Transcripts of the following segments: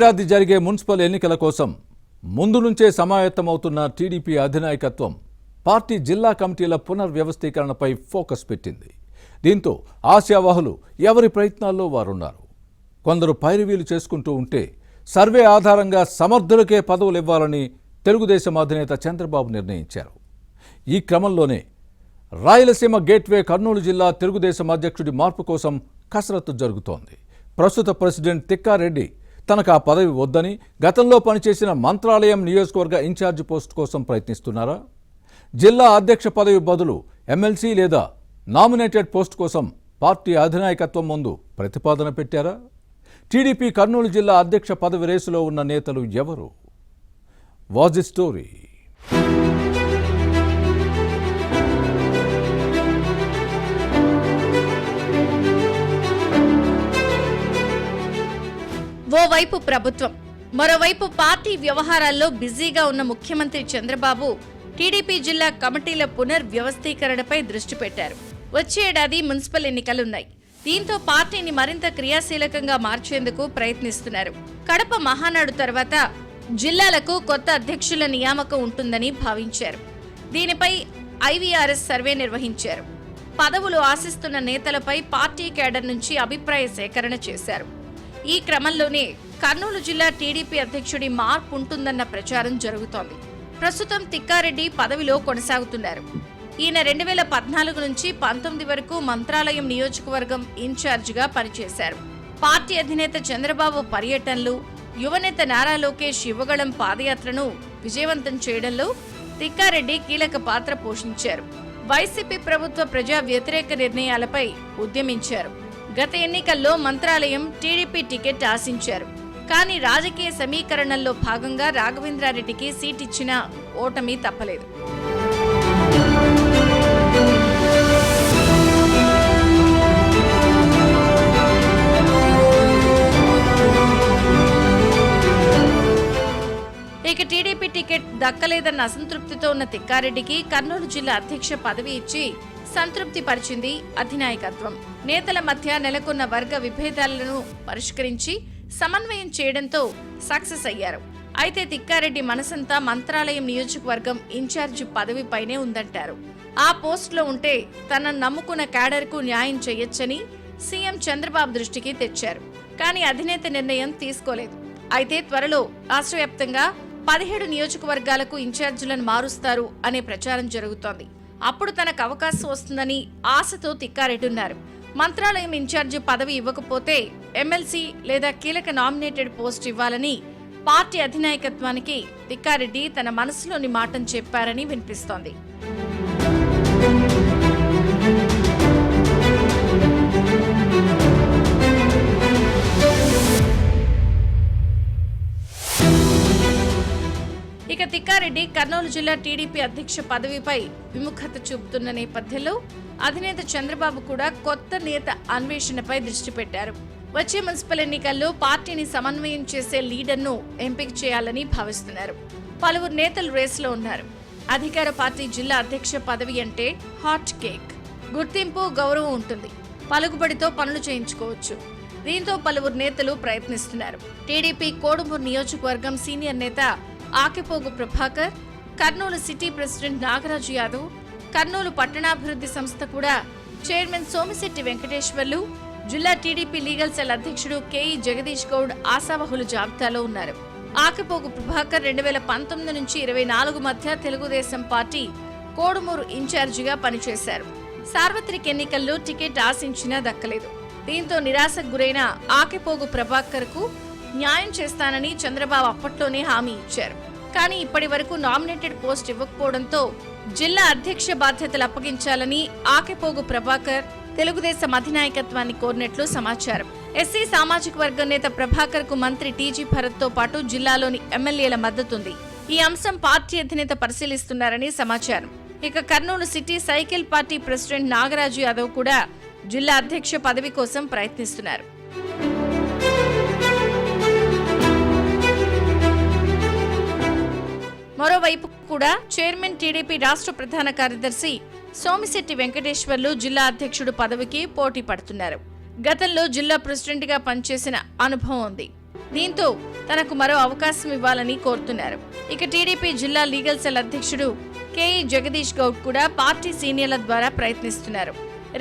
ఏడాది జరిగే మున్సిపల్ ఎన్నికల కోసం ముందు నుంచే సమాయత్తమవుతున్న టీడీపీ అధినాయకత్వం పార్టీ జిల్లా కమిటీల పునర్వ్యవస్థీకరణపై ఫోకస్ పెట్టింది. దీంతో ఆశావాహులు ఎవరి ప్రయత్నాల్లో వారున్నారు. కొందరు పైరవీలు చేసుకుంటూ ఉంటే సర్వే ఆధారంగా సమర్థులకే పదవులు ఇవ్వాలని తెలుగుదేశం అధినేత చంద్రబాబు నిర్ణయించారు. ఈ క్రమంలోనే రాయలసీమ గేట్వే కర్నూలు జిల్లా తెలుగుదేశం అధ్యక్షుడి మార్పు కోసం కసరత్తు జరుగుతోంది. ప్రస్తుత ప్రెసిడెంట్ తిక్కారెడ్డి తనకు ఆ పదవి వద్దని గతంలో పనిచేసిన మంత్రాలయం నియోజకవర్గ ఇన్ఛార్జి పోస్టు కోసం ప్రయత్నిస్తున్నారా? జిల్లా అధ్యక్ష పదవి బదులు ఎమ్మెల్సీ లేదా నామినేటెడ్ పోస్టు కోసం పార్టీ అధినాయకత్వం ముందు ప్రతిపాదన పెట్టారా? టీడీపీ కర్నూలు జిల్లా అధ్యక్ష పదవి రేసులో ఉన్న నేతలు ఎవరు? Was the story? ఓవైపు ప్రభుత్వం, మరోవైపు పార్టీ వ్యవహారాల్లో బిజీగా ఉన్న ముఖ్యమంత్రి చంద్రబాబు టీడీపీ జిల్లా కమిటీల పునర్వ్యవస్థీకరణపై దృష్టి పెట్టారు. వచ్చే ఏడాది మున్సిపల్ ఎన్నికలున్నాయి. దీంతో పార్టీని మరింత క్రియాశీలకంగా మార్చేందుకు ప్రయత్నిస్తున్నారు. కడప మహానాడు తర్వాత జిల్లాలకు కొత్త అధ్యక్షుల నియామకం ఉంటుందని భావించారు. దీనిపై ఐవీఆర్ఎస్ సర్వే నిర్వహించారు. పదవులు ఆశిస్తున్న నేతలపై పార్టీ కేడర్ నుంచి అభిప్రాయ సేకరణ చేశారు. ఈ క్రమంలోనే కర్నూలు జిల్లా టీడీపీ అధ్యక్షుడి మార్పు ఉంటుందన్న ప్రచారం జరుగుతోంది. ప్రస్తుతం తిక్కారెడ్డి పదవిలో కొనసాగుతున్నారు. ఈయన 2014 నుంచి 19 వరకు మంత్రాలయం నియోజకవర్గం ఇన్ఛార్జిగా పనిచేశారు. పార్టీ అధినేత చంద్రబాబు పర్యటనలు, యువనేత నారా లోకేష్ యువగళం పాదయాత్రను విజయవంతం చేయడంలో తిక్కారెడ్డి కీలక పాత్ర పోషించారు. వైసీపీ ప్రభుత్వ ప్రజా వ్యతిరేక నిర్ణయాలపై ఉద్యమించారు. గత ఎన్నికల్లో మంత్రాలయం టీడీపీ టికెట్ ఆశించారు. కానీ రాజకీయ సమీకరణల్లో భాగంగా రాఘవేంద్రారెడ్డికి సీట్ ఇచ్చినా ఓటమి తప్పలేదు. ఇక టీడీపీ టికెట్ దక్కలేదన్న అసంతృప్తితో ఉన్న తిక్కారెడ్డికి కర్నూలు జిల్లా అధ్యక్ష పదవి ఇచ్చి సంతృప్తి పరిచింది అధినాయకత్వం. నేతల మధ్య నెలకొన్న వర్గ విభేదాలను పరిష్కరించి సమన్వయం చేయడంతో సక్సెస్ అయ్యారు. అయితే తిక్కారెడ్డి మనసంతా మంత్రాలయం నియోజకవర్గం ఇన్ఛార్జి పదవిపైనే ఉందంటారు. ఆ పోస్టులో ఉంటే తనను నమ్ముకున్న క్యాడర్కు న్యాయం చేయొచ్చని సీఎం చంద్రబాబు దృష్టికి తెచ్చారు. కానీ అధినేత నిర్ణయం తీసుకోలేదు. అయితే త్వరలో రాష్ట్ర వ్యాప్తంగా 17 నియోజకవర్గాలకు ఇన్ఛార్జీలను మారుస్తారు అనే ప్రచారం జరుగుతోంది. అప్పుడు తనకు అవకాశం వస్తుందని ఆశతో తిక్కారెడ్డి ఉన్నారు. మంత్రాలయం ఇన్ఛార్జి పదవి ఇవ్వకపోతే ఎమ్మెల్సీ లేదా కీలక నామినేటెడ్ పోస్ట్ ఇవ్వాలని పార్టీ అధినాయకత్వానికి తిక్కారెడ్డి తన మనసులోని మాటను చెప్పారని వినిపిస్తోంది. ఇక తిక్కారెడ్డి కర్నూలు జిల్లా టీడీపీ అధ్యక్ష పదవిపై విముఖత చూపుతున్న నేపథ్యంలో అధినేత చంద్రబాబు కూడా కొత్త నేత అన్వేషణపై దృష్టి పెట్టారు. వచ్చే మున్సిపల్ ఎన్నికల్లో పార్టీని సమన్వయం చేసే లీడర్ను ఎంపిక చేయాలని భావిస్తున్నారు. పలువురు నేతలు రేసులో ఉన్నారు. అధికార పార్టీ జిల్లా అధ్యక్ష పదవి అంటే హాట్ కేక్. గుర్తింపు, గౌరవం ఉంటుంది. పలుకుబడితో పనులు చేయించుకోవచ్చు. దీంతో పలువురు నేతలు ప్రయత్నిస్తున్నారు. టీడీపీ కోడుమూరు నియోజకవర్గం సీనియర్ నేత ఆకెపోగు ప్రభాకర్, కర్నూలు సిటీ ప్రెసిడెంట్ నాగరాజు యాదవ్, కర్నూలు పట్టణాభివృద్ధి సంస్థ కూడా చైర్మన్ సోమిశెట్టి వెంకటేశ్వర్లు, జిల్లా టీడీపీ లీగల్ సెల్ అధ్యక్షుడు కేఈ జగదీష్ గౌడ్ ఆశావహుల జాబితాలో ఉన్నారు. ఆకెపోగు ప్రభాకర్ 2019 నుంచి 24 మధ్య తెలుగుదేశం పార్టీ కోడుమూరు ఇన్ఛార్జిగా పనిచేశారు. సార్వత్రిక ఎన్నికల్లో టికెట్ ఆశించినా దక్కలేదు. దీంతో నిరాశకు గురైన ఆకెపోగు ప్రభాకర్ కు న్యాయం చేస్తానని చంద్రబాబు అప్పట్లోనే హామీ ఇచ్చారు. కానీ ఇప్పటి వరకు నామినేటెడ్ పోస్ట్ ఇవ్వకపోవడంతో జిల్లా అధ్యక్ష బాధ్యతలు అప్పగించాలని ఆకెపోగు ప్రభాకర్ తెలుగుదేశం అధినాయకత్వాన్ని కోరినట్లు సమాచారం. ఎస్సీ సామాజిక వర్గం నేత ప్రభాకర్ కు మంత్రి టీజీ భరత్ తో పాటు జిల్లాలోని ఎమ్మెల్యేల మద్దతుంది. ఈ అంశం పార్టీ అధినేత పరిశీలిస్తున్నారని సమాచారం. ఇక Kurnool city cycle party president Nagaraju Yadav కూడా జిల్లా అధ్యక్ష పదవి కోసం ప్రయత్నిస్తున్నారు. మరోవైపు కూడా చైర్మన్ టీడీపీ రాష్ట్ర ప్రధాన కార్యదర్శి సోమిశెట్టి వెంకటేశ్వర్లు జిల్లా అధ్యక్షుడు పదవికి పోటీ పడుతున్నారు. గతంలో జిల్లా ప్రెసిడెంట్ గా పనిచేసిన అనుభవం ఉంది. దీంతో తనకు మరో అవకాశం ఇవ్వాలని కోరుతున్నారు. ఇక టీడీపీ జిల్లా లీగల్ సెల్ అధ్యక్షుడు కేఈ జగదీష్ గౌడ్ కూడా పార్టీ సీనియర్ల ద్వారా ప్రయత్నిస్తున్నారు.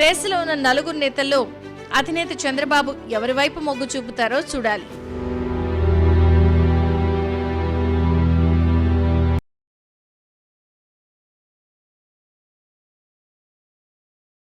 రేసులో ఉన్న నలుగురు నేతల్లో అధినేత చంద్రబాబు ఎవరి వైపు మొగ్గు చూపుతారో చూడాలి.